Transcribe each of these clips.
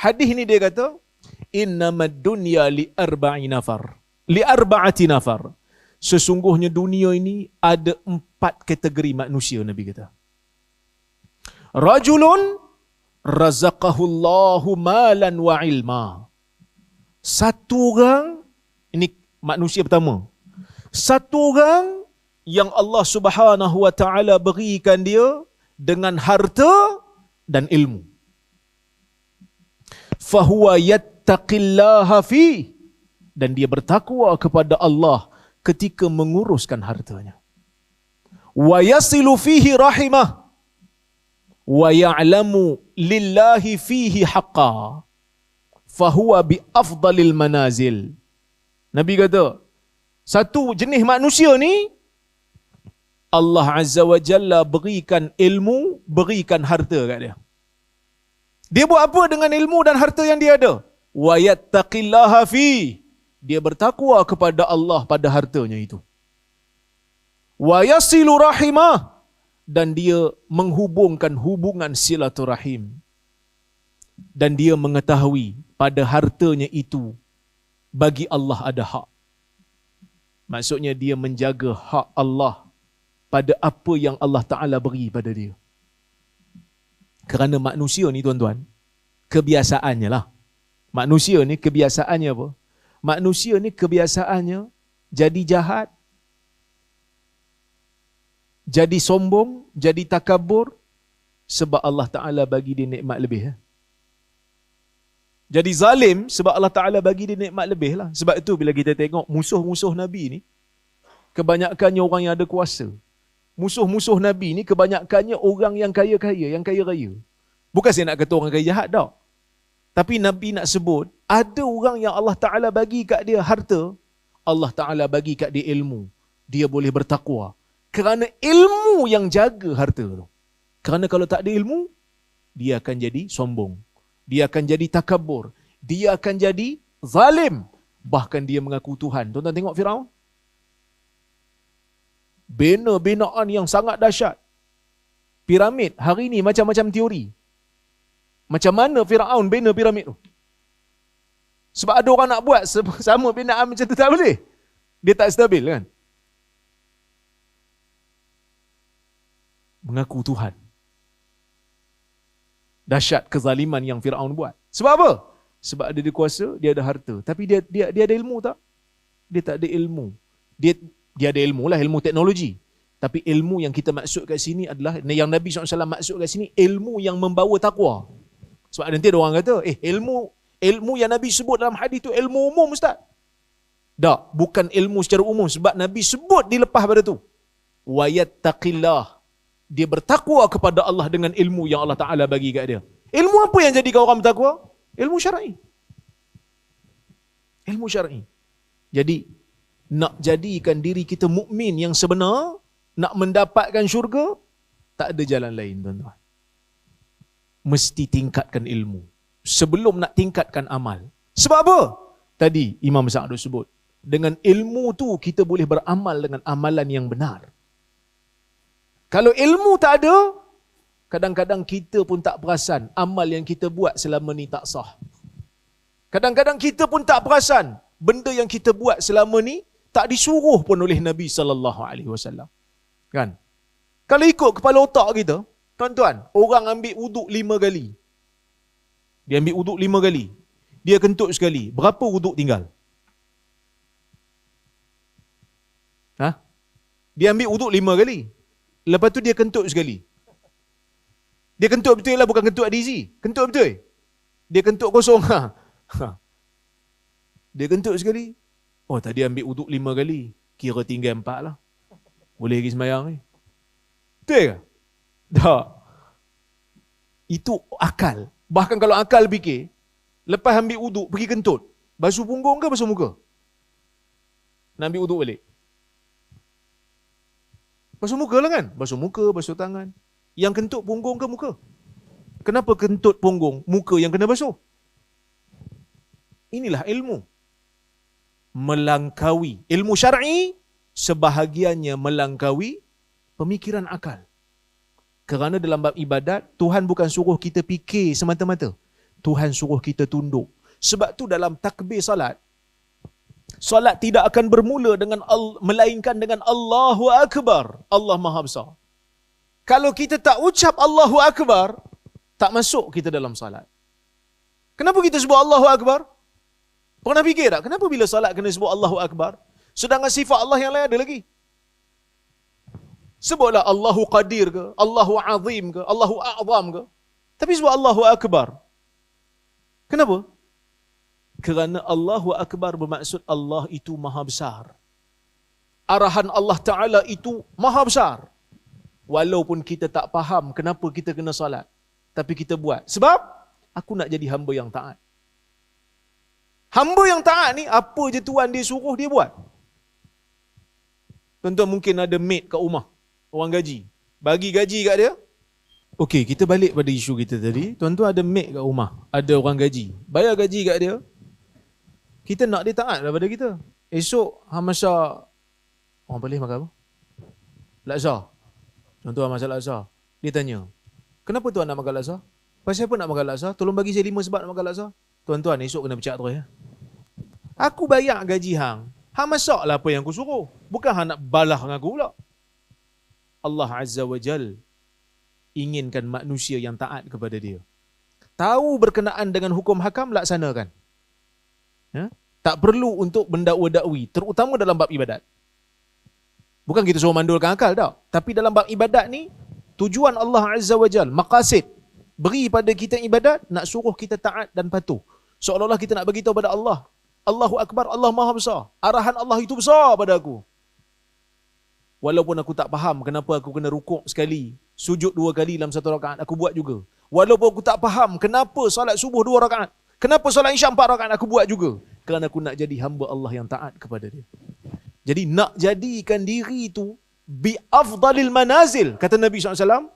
Hadis ni dia kata, innamad dunya li arba'i nafar. Li arba'ati nafar. Sesungguhnya dunia ini ada 4 kategori manusia, Nabi kata. Rajulun razaqahullahu malan wa ilma. Satu orang, ini manusia pertama. Satu orang yang Allah Subhanahu wa taala berikan dia dengan harta dan ilmu. Fahuwa yattaqillaha fi, dan dia bertakwa kepada Allah ketika menguruskan hartanya. Wa yasilu fihi rahimah wa ya'lamu lillahi fihi haqqa fahuwa bi afdalil manazil. Nabi kata, satu jenis manusia ni Allah Azza wa Jalla berikan ilmu, berikan harta kat dia. Dia buat apa dengan ilmu dan harta yang dia ada? Wa yattaqillaha fi, dia bertakwa kepada Allah pada hartanya itu. Wa yasilu rahimah, dan dia menghubungkan hubungan silaturahim. Dan dia mengetahui pada hartanya itu bagi Allah ada hak. Maksudnya dia menjaga hak Allah pada apa yang Allah Ta'ala beri pada dia. Kerana manusia ni tuan-tuan, kebiasaannya lah. Manusia ni kebiasaannya apa? Manusia ni kebiasaannya jadi jahat, jadi sombong, jadi takabur, sebab Allah Ta'ala bagi dia nikmat lebih. Jadi zalim sebab Allah Ta'ala bagi dia nikmat lebih lah. Sebab itu bila kita tengok musuh-musuh Nabi ni, kebanyakannya orang yang ada kuasa. Musuh-musuh Nabi ni kebanyakannya orang yang kaya-kaya, yang kaya-raya. Bukan saya nak kata orang kaya jahat tak. Tapi Nabi nak sebut, ada orang yang Allah Ta'ala bagi kat dia harta, Allah Ta'ala bagi kat dia ilmu. Dia boleh bertakwa. Kerana ilmu yang jaga harta tu. Kerana kalau tak ada ilmu, dia akan jadi sombong. Dia akan jadi takabur. Dia akan jadi zalim. Bahkan dia mengaku Tuhan. Tuan-tuan tengok Firaun. Bina-binaan yang sangat dahsyat. Piramid. Hari ni macam-macam teori. Macam mana Firaun bina piramid tu? Sebab ada orang nak buat sama binaan macam tu, tak boleh. Dia tak stabil kan? Mengaku Tuhan. Dahsyat kezaliman yang Firaun buat. Sebab apa? Sebab ada dia kuasa, dia ada harta. Tapi dia ada ilmu tak? Dia tak ada ilmu. Dia ada ilmu lah, ilmu teknologi. Tapi ilmu yang kita maksud kat sini adalah, yang Nabi SAW maksud kat sini, ilmu yang membawa takwa. Sebab nanti ada orang kata, ilmu yang Nabi sebut dalam hadis tu ilmu umum Ustaz. Tak, bukan ilmu secara umum. Sebab Nabi sebut dilepas pada tu. Wa yattaqillah. Dia bertakwa kepada Allah dengan ilmu yang Allah Ta'ala bagi kat dia. Ilmu apa yang jadikan orang bertakwa? Ilmu syar'i. Ilmu syar'i. Jadi, nak jadikan diri kita mukmin yang sebenar, nak mendapatkan syurga, tak ada jalan lain, tuan-tuan. Mesti tingkatkan ilmu sebelum nak tingkatkan amal. Sebab apa? Tadi Imam Sa'ad sebut, dengan ilmu tu kita boleh beramal dengan amalan yang benar. Kalau ilmu tak ada, kadang-kadang kita pun tak perasan amal yang kita buat selama ni tak sah. Kadang-kadang kita pun tak perasan benda yang kita buat selama ni tak disuruh pun oleh Nabi SAW. Kan? Kalau ikut kepala otak kita, tuan-tuan, orang ambil wuduk 5 kali. Dia ambil wuduk 5 kali. Dia kentut sekali. Berapa wuduk tinggal? Dia ambil wuduk 5 kali. Lepas tu dia kentut sekali. Dia kentut betul lah, bukan kentut adizi. Kentut betul. Dia kentut kosong. Dia kentut sekali. Oh, tadi ambil wuduk 5 kali. Kira tinggal 4 lah. Boleh pergi sembahyang ni. Betul ke? Tak. Itu akal. Bahkan kalau akal fikir, lepas ambil wuduk, pergi kentut. Basuh punggung ke basuh muka? Nak ambil wuduk balik. Basuh muka lah kan? Basuh muka, basuh tangan. Yang kentut punggung ke muka? Kenapa kentut punggung, muka yang kena basuh? Inilah ilmu. Melangkaui. Ilmu syar'i, sebahagiannya melangkaui pemikiran akal. Kerana dalam bab ibadat, Tuhan bukan suruh kita fikir semata-mata. Tuhan suruh kita tunduk. Sebab tu dalam takbir salat, solat tidak akan bermula dengan melainkan dengan Allahu Akbar. Allah Maha Besar. Kalau kita tak ucap Allahu Akbar, tak masuk kita dalam salat. Kenapa kita sebut Allahu Akbar? Pernah fikir tak? Kenapa bila salat kena sebut Allahu Akbar? Sedangkan sifat Allah yang lain ada lagi. Sebutlah Allahu Qadir ke, Allahu Azim ke, Allahu A'zam ke. Tapi sebut Allahu Akbar. Kenapa? Kerana Allahu Akbar bermaksud Allah itu maha besar. Arahan Allah Ta'ala itu maha besar. Walaupun kita tak faham kenapa kita kena salat, tapi kita buat. Sebab aku nak jadi hamba yang taat. Hamba yang taat ni, apa je Tuhan dia suruh, dia buat. Tuan-tuan mungkin ada maid kat rumah, orang gaji. Bagi gaji kat dia. Okey, kita balik pada isu kita tadi. Tuan-tuan ada maid kat rumah, ada orang gaji. Bayar gaji kat dia. Kita nak dia taat daripada kita. Esok, Hamasya, orang Perlis makan apa? Laksa. Tuan-tuan masak laksa. Dia tanya, kenapa tuan nak makan laksa? Pasal apa nak makan laksa? Tolong bagi saya 5 sebab nak makan laksa. Tuan-tuan, esok kena pecat terus ya. Aku bayar gaji hang. Hang masaklah apa yang aku suruh. Bukan hang nak balah dengan aku pula. Allah Azza wa Jal inginkan manusia yang taat kepada dia. Tahu berkenaan dengan hukum hakam, laksanakan. Ya? Tak perlu untuk mendakwa-dakwi, terutama dalam bab ibadat. Bukan kita suruh mandulkan akal tak. Tapi dalam bab ibadat ni, tujuan Allah Azza wa Jal, maqasid, beri pada kita ibadat, nak suruh kita taat dan patuh. Seolah-olah kita nak beritahu pada Allah, Allahu Akbar, Allah Maha Besar. Arahan Allah itu besar pada aku. Walaupun aku tak faham kenapa aku kena rukuk sekali, sujud 2 kali dalam 1 rakaat, aku buat juga. Walaupun aku tak faham kenapa salat subuh 2 rakaat, kenapa salat isyak 4 rakaat, aku buat juga. Kerana aku nak jadi hamba Allah yang taat kepada dia. Jadi nak jadikan diri itu bi afdalil manazil, kata Nabi SAW,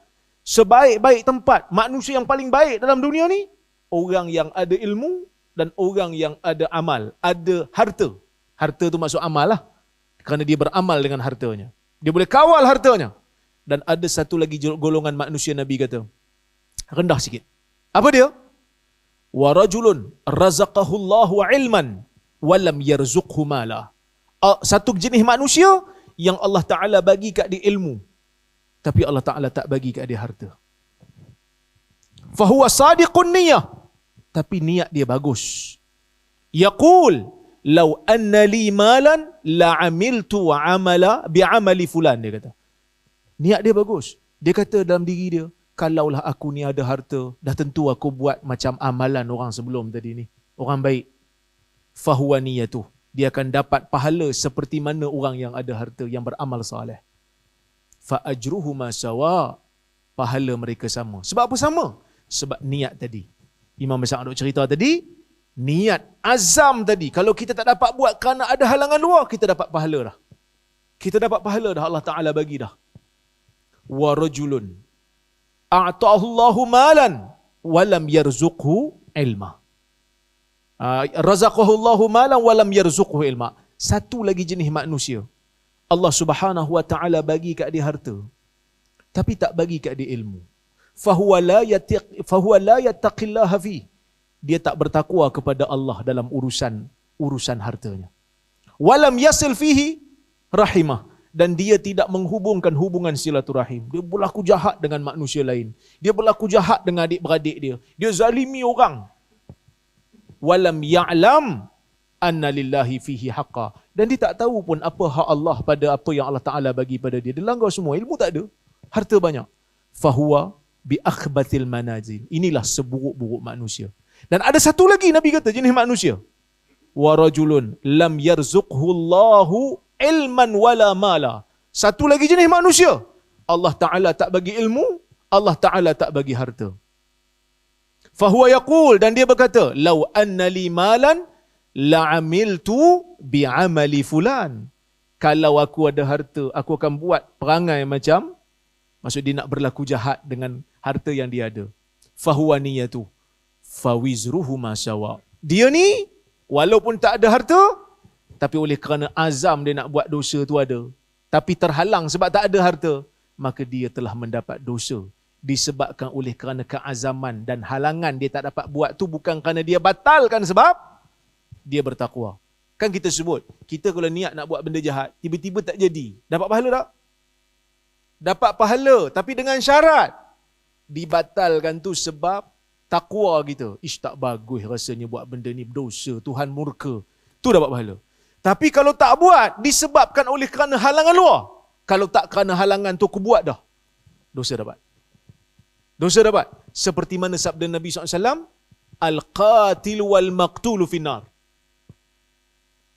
sebaik-baik tempat, manusia yang paling baik dalam dunia ni, orang yang ada ilmu dan orang yang ada amal, ada harta. Harta tu maksud amal lah. Kerana dia beramal dengan hartanya. Dia boleh kawal hartanya. Dan ada satu lagi golongan manusia Nabi kata, rendah sikit. Apa dia? Wa rajulun razaqahullahu ilman walam yarzuqhu mala. Satu jenis manusia yang Allah Ta'ala bagi kat dia ilmu, tapi Allah Ta'ala tak bagi kat dia harta. Fahuwa sadiqun niyah, tapi niat dia bagus. Yaqul law anna li malan la amiltu amala bi amali fulan, dia kata. Niat dia bagus. Dia kata dalam diri dia, kalaulah aku ni ada harta, dah tentu aku buat macam amalan orang sebelum tadi ni, orang baik. Fahuwa niyatuh, dia akan dapat pahala seperti mana orang yang ada harta, yang beramal soleh. Fa ajruhuma sawa, pahala mereka sama. Sebab apa sama? Sebab niat tadi. Imam Besar duk cerita tadi, niat, azam tadi. Kalau kita tak dapat buat kerana ada halangan luar, kita dapat pahala dah. Kita dapat pahala dah, Allah Ta'ala bagi dah. Wa rajulun a'ta'ahu Allahu malan walam yarzuqhu ilma. Razaqahu Allahu malan walam yarzuqhu ilma. Satu lagi jenis manusia, Allah Subhanahu wa Ta'ala bagi kat dia harta, tapi tak bagi kat dia ilmu. Fahuwa la yattaqillaha fi. Dia tak bertakwa kepada Allah dalam urusan hartanya. Walam yasil fihi rahimah. Dan dia tidak menghubungkan hubungan silaturahim. Dia berlaku jahat dengan manusia lain. Dia berlaku jahat dengan adik-beradik dia. Dia zalimi orang. Walam ya'lam anna lillahi fihi haqqa. Dan dia tak tahu pun apa hak Allah pada apa yang Allah Ta'ala bagi pada dia. Dia langgar semua. Ilmu tak ada. Harta banyak. Fahuwa bi akhbatil manazil. Inilah seburuk-buruk manusia. Dan ada satu lagi Nabi kata jenis manusia. Wa rajulun lam yarzuqhu Allahu ilman wala mala. Satu lagi jenis manusia, Allah Ta'ala tak bagi ilmu, Allah Ta'ala tak bagi harta. Fahuwa yaqul, dan dia berkata, law anna li malan la'amiltu bi'amali fulan. Kalau aku ada harta, aku akan buat perangai macam, maksud dia nak berlaku jahat dengan harta yang dia ada. Fahuwa niyatu fawizruhu masawa. Dia ni walaupun tak ada harta, tapi oleh kerana azam dia nak buat dosa tu ada, tapi terhalang sebab tak ada harta, maka dia telah mendapat dosa disebabkan oleh kerana keazaman dan halangan dia tak dapat buat tu bukan kerana dia batalkan sebab dia bertakwa. Kan kita sebut, kita kalau niat nak buat benda jahat, tiba-tiba tak jadi. Dapat pahala tak? Dapat pahala, tapi dengan syarat. Dibatalkan tu sebab takwa kita. Ish, tak bagus rasanya buat benda ni, berdosa, Tuhan murka. Tu dapat pahala. Tapi kalau tak buat, disebabkan oleh kerana halangan luar. Kalau tak kerana halangan tu aku buat dah, dosa dapat. Dosa dapat. Seperti mana sabda Nabi SAW, Al-qatil wal-maqtulu finnar.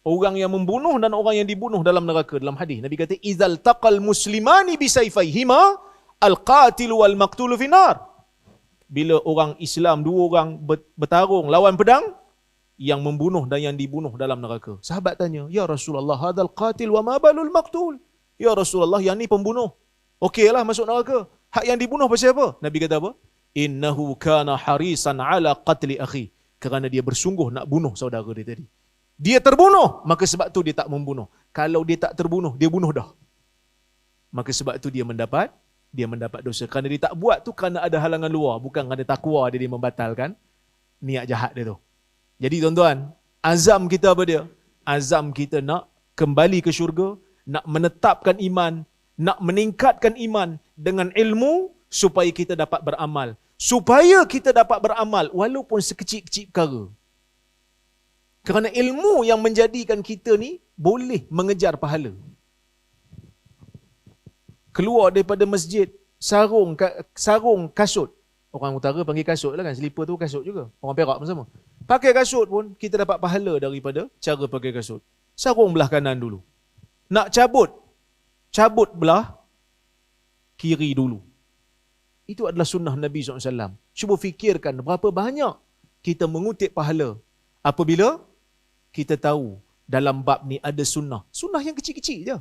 Orang yang membunuh dan orang yang dibunuh dalam neraka. Dalam hadis Nabi kata, Izal taqal muslimani bisayfayhima, al-qatil wal-maqtulu finnar. Bila orang Islam, dua orang bertarung lawan pedang, yang membunuh dan yang dibunuh dalam neraka. Sahabat tanya, Ya Rasulullah, hadal qatil wa ma balul maqtul. Ya Rasulullah, yang ni pembunuh. Okeylah masuk neraka. Hak yang dibunuh pasal apa? Nabi kata apa? Innahu kana harisan ala qatli akhi. Kerana dia bersungguh nak bunuh saudara dia tadi. Dia terbunuh, maka sebab tu dia tak membunuh. Kalau dia tak terbunuh, dia bunuh dah. Maka sebab tu dia mendapat dosa. Kerana dia tak buat tu kerana ada halangan luar, bukan kerana takwa dia membatalkan niat jahat dia tu. Jadi tuan-tuan, azam kita apa dia? Azam kita nak kembali ke syurga, nak menetapkan iman, nak meningkatkan iman dengan ilmu supaya kita dapat beramal. Supaya kita dapat beramal walaupun sekecil-kecil perkara. Kerana ilmu yang menjadikan kita ni boleh mengejar pahala. Keluar daripada masjid, sarung kasut. Orang utara panggil kasut lah kan, selipar tu kasut juga. Orang Perak pun sama. Pakai kasut pun kita dapat pahala daripada cara pakai kasut. Sarung belah kanan dulu. Nak cabut belah kiri dulu. Itu adalah sunnah Nabi SAW. Cuba fikirkan berapa banyak kita mengutip pahala apabila kita tahu dalam bab ni ada sunnah. Sunnah yang kecil-kecil je.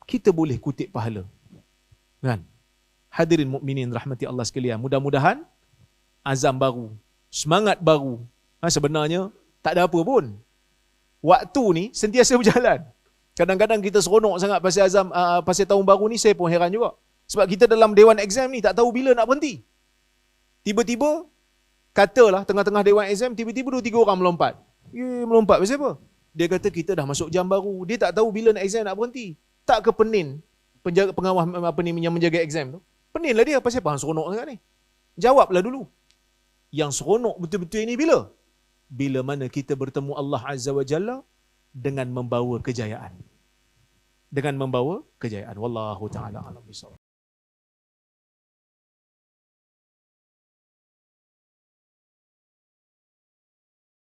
Kita boleh kutip pahala. Kan? Hadirin mukminin rahmati Allah sekalian. Mudah-mudahan azam baru, semangat baru. Sebenarnya tak ada apa pun. Waktu ni sentiasa berjalan. Kadang-kadang kita seronok sangat pasal azam, pasal tahun baru ni, saya pun heran juga. Sebab kita dalam dewan exam ni tak tahu bila nak berhenti. Tiba-tiba, katalah tengah-tengah dewan exam, tiba-tiba 2-3 orang melompat. Melompat pasal apa? Dia kata kita dah masuk jam baru. Dia tak tahu bila nak exam nak berhenti. Tak ke penin pengawas yang menjaga exam tu? Peninlah dia, pasal apa seronok sangat ni? Jawablah dulu. Yang seronok betul-betul ini bila? Bila mana kita bertemu Allah Azza wa Jalla dengan membawa kejayaan. Wallahu ta'ala alam bisawab.